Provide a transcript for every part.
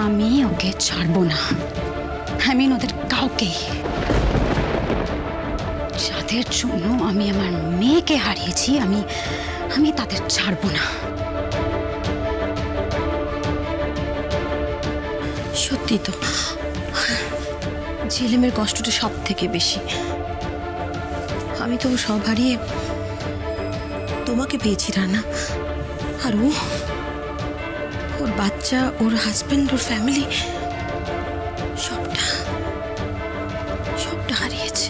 আমি ওকে ছাড়বো না। আমি ওদের কাউকেই, যাদের জন্য আমি আমার মেয়েকে হারিয়েছি, আমি তাদের ছাড়বো না। সত্যি তো, ঝিলিমের কষ্টটা সব থেকে বেশি। আমি তো সব হারিয়ে তোমাকে পেয়েছি রানা। আর ওর বাচ্চা, ওর হাজবেন্ড, ওর ফ্যামিলি সবটা হারিয়েছে।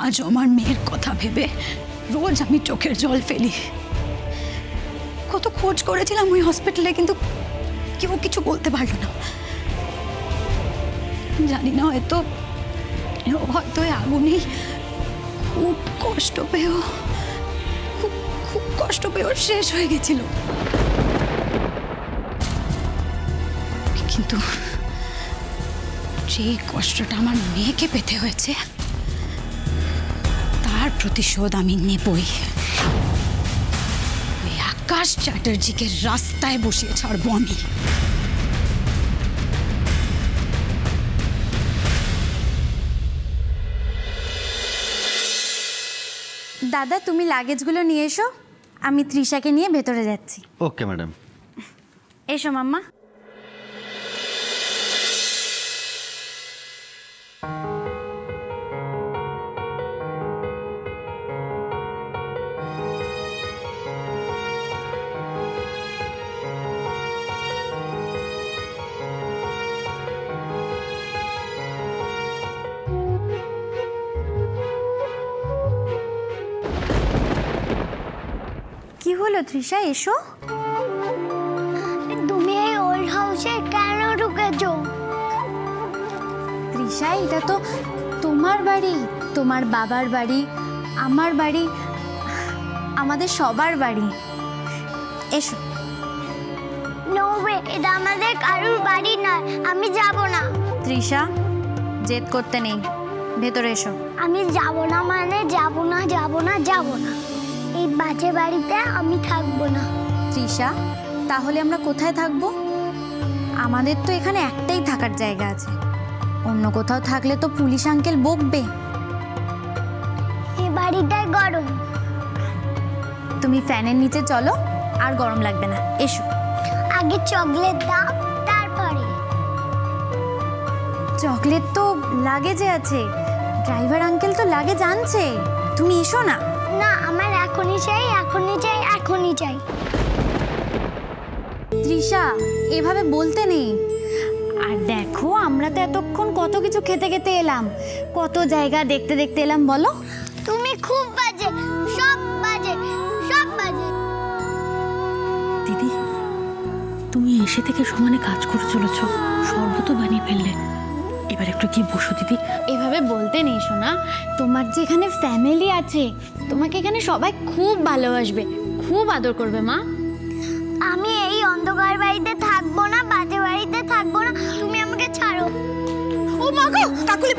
আজ আমার মেয়ের কথা ভেবে রোজ আমি চোখের জল ফেলি। কত খোঁজ করেছিলাম ওই হসপিটালে, কিন্তু কেউ কিছু বলতে পারলো না। জানি না, হয়তো আগুনেই খুব কষ্ট পেয়েও খুব কষ্ট পেয়েও শেষ হয়ে গেছিল। কিন্তু যেই কষ্টটা আমার মেয়েকে পেতে হয়েছে, তার প্রতিশোধ আমি নেবই। ওই আকাশ চ্যাটার্জিকে রাস্তায় বসিয়ে ছাড়বো আমি। দাদা, তুমি লাগেজগুলো নিয়ে এসো, আমি তৃষাকে নিয়ে ভেতরে যাচ্ছি। Okay madam. এসো মাম্মা। কি হলো তৃষা, এসো। তুমি এই ওল্ড হাউসে কেন ঢুকেছো? তৃষা, এটা তো তোমার বাড়ি, তোমার বাবার বাড়ি, আমার বাড়ি, আমাদের সবার বাড়ি। এসো। নো ওয়ে, এটা আমাদের কারুর বাড়ি নয়, আমি যাব না। তৃষা, জেদ করতে নেই, ভেতরে এসো। আমি যাব না মানে যাব না, যাব না, যাব না। এই বাজে বাড়িতে আমি থাকবো না। তৃষা, তাহলে আমরা কোথায় থাকবো? আমাদের তো এখানে একটাই থাকার জায়গা আছে, অন্য কোথাও থাকলে তো পুলিশ আঙ্কেল বকবে। এই বাড়িটাই গরম। তুমি ফ্যানের নিচে চলো, আর গরম লাগবে না। এসো। আগে চকলেট দাও, তারপরে। চকলেট তো লাগেজে আছে, ড্রাইভার আঙ্কেল তো লাগেজ আনছে। তুমি এসো না। না, আমার এখনই চাই, এখনই চাই, এখনই চাই। তৃষা, এভাবে বলতে নেই। আর দেখো, আমরা তো এতক্ষণ কত কিছু খেতে খেতে এলাম, কত জায়গা দেখতে দেখতে এলাম, বলো। তুমি খুব বাজে, সব বাজে, সব বাজে। দিদি, তুমি এসে থেকে সমানে কাজ করে চলেছ, শরবত বানিয়ে ফেললে। এবার একটু কি বসো দিদি। এভাবে বলতে নেই সোনা, তোমার যে এখানে ফ্যামিলি আছে, তোমাকে এখানে সবাই খুব ভালোবাসবে, খুব আদর করবে মা। আমি এই অন্ধকার বাড়িতে থাকবো না, বাজে বাড়িতে থাকবো না, তুমি আমাকে ছাড়ো। ও মা গো, কাকুলি।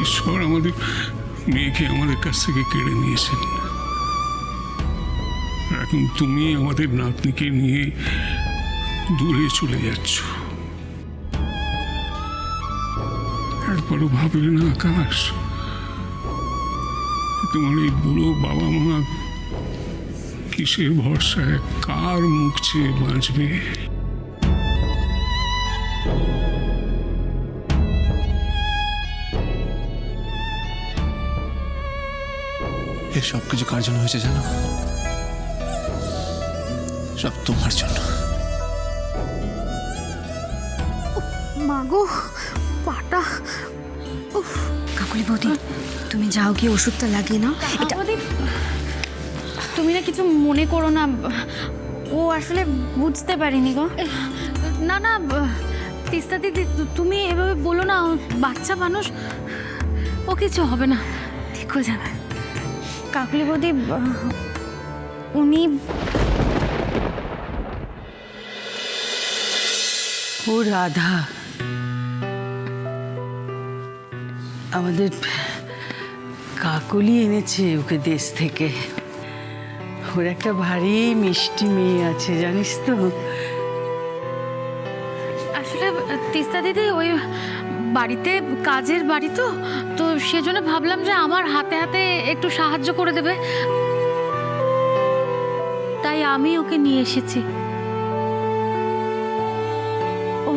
ঈশ্বর আমাদের মেয়েকে আমাদের কাছ থেকে কেড়ে নিয়েছেন। এখন তুমি আমাদের নাতনিকে নিয়ে দূরে চলে যাচ্ছ। একবারও ভাবলে না আকাশ, তোমার এই বুড়ো বাবা মা কিসের ভরসায়, কার মুখ চেয়ে বাঁচবে? এর সব কিছু কার জন্য হয়েছে জানো? সব তোমার জন্য। মাগো পাটা। কাকুলি বৌদি, তুমি যাও গিয়ে ওষুধটা লাগিয়ে নাও। এটা তুমি না কিছু মনে করো না, ও আসলে বুঝতে পারিনি গো। না না তিস্তা দিদি, তুমি এভাবে বলো না, ও বাচ্চা মানুষ, ও কিছু হবে না, ঠিক হয়ে যাবে। কাকুলি বৌদি, উনি ও রাধা, আমাদের কাকলি এনেছে ওকে দেশ থেকে। ওর একটা ভারী মিষ্টি মেয়ে আছে, জানিস তো। আসলে তিস্তা দিদি ওই বাড়িতে কাজের বাড়ি তো তো সেজন্য ভাবলাম যে আমার হাতে হাতে একটু সাহায্য করে দেবে, তাই আমি ওকে নিয়ে এসেছি। ও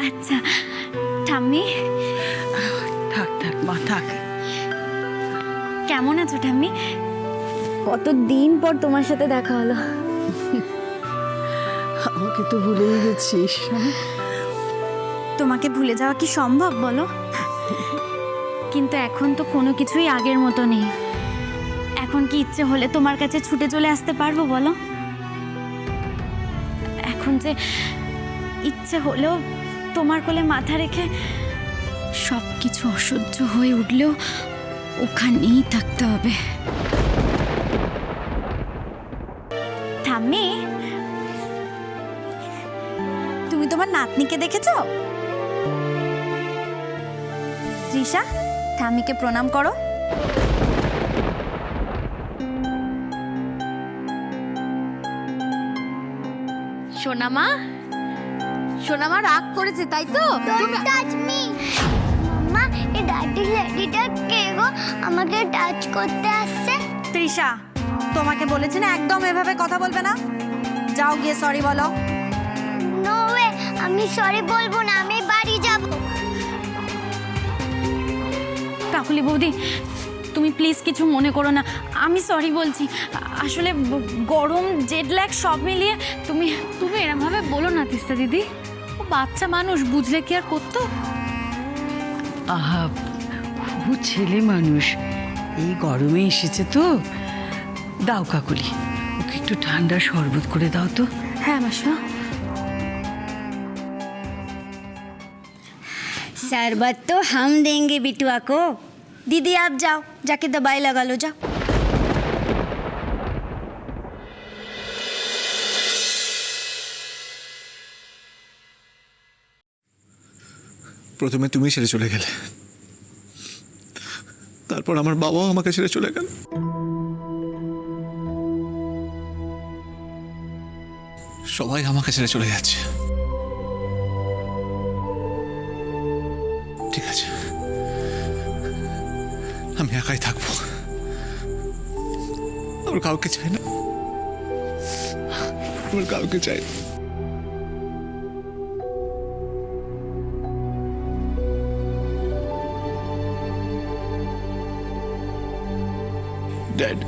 আচ্ছা। ঠাম্মি, থাক থাক মা, থাক। কেমন আছো ঠাম্মি? কতদিন পর তোমার সাথে দেখা হলো। আমাকে তো ভুলেই গেছিস। তোমাকে ভুলে যাওয়া কি সম্ভব বলো? কিন্তু এখন তো কোনো কিছুই আগের মতো নেই। এখন কি ইচ্ছে হলে তোমার কাছে ছুটে চলে আসতে পারবো বলো? এখন যে ইচ্ছে হলেও তোমার কোলে মাথা রেখে সব কিছু অসহ্য হয়ে উঠলেও ওখানেই থাকতে হবে। ঠাম্মি, তুমি তোমার নাতনিকে দেখেছো? তৃষা, ঠাম্মিকে প্রণাম করো। সোনামা, সোনামা রাগ করেছে তাই তো? Don't touch me. মাম্মা, এই ডার্টি লেডিটা কে গো? আমাকে টাচ করতে আসছে। তৃষা, তোমাকে বলেছি না একদম এভাবে কথা বলবে না। যাও গিয়ে সরি বলো। নো ওয়ে, আমি সরি বলবো না, আমি বাড়ি যাব। কাকুলি বৌদি, তুমি প্লিজ কিছু মনে করো না, আমি সরি বলছি। আসলে গরম, জেড ল্যাগ সব মিলিয়ে তুমি তুমি এরম ভাবে বলো না তিস্তা দিদি, ও বাচ্চা মানুষ, বুঝলে কি আর করতো? আহা, ও ছেলে মানুষ, এই গরমে এসেছে তো। দাও কাকুলি, ওকে একটু ঠান্ডা শরবত করে দাও তো। হ্যাঁ মাসা। शरबत तो हम देंगे बिटुआ को। दीदी आप जाओ, जाके दवाई लगा लो, जाओ। প্রথমে তুমি ছেড়ে চলে গেলে, তারপর আমার বাবাও আমাকে ছেড়ে চলে গেল। সবাই আমাকে ছেড়ে চলে যাচ্ছে। ঠিক আছে, আমি একাই থাকবো, আমার কাউকে চাই না, আমার কাউকে চাই না। ড্যাড,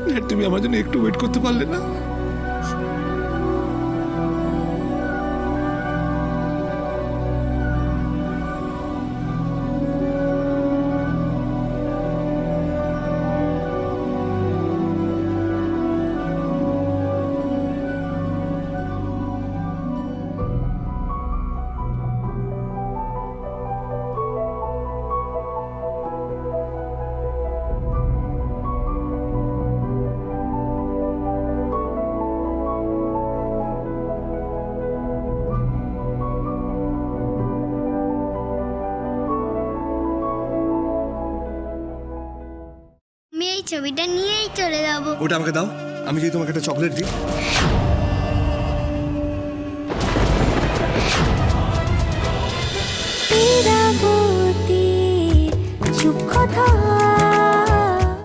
ড্যাড, তুমি আমার জন্য একটু ওয়েট করতে পারলে না? আমি এই ছবিটা নিয়েই চলে যাব। ওটা আমাকে দাও, আমি যদি তোমাকে একটা চকলেট দিই। চুপ কথা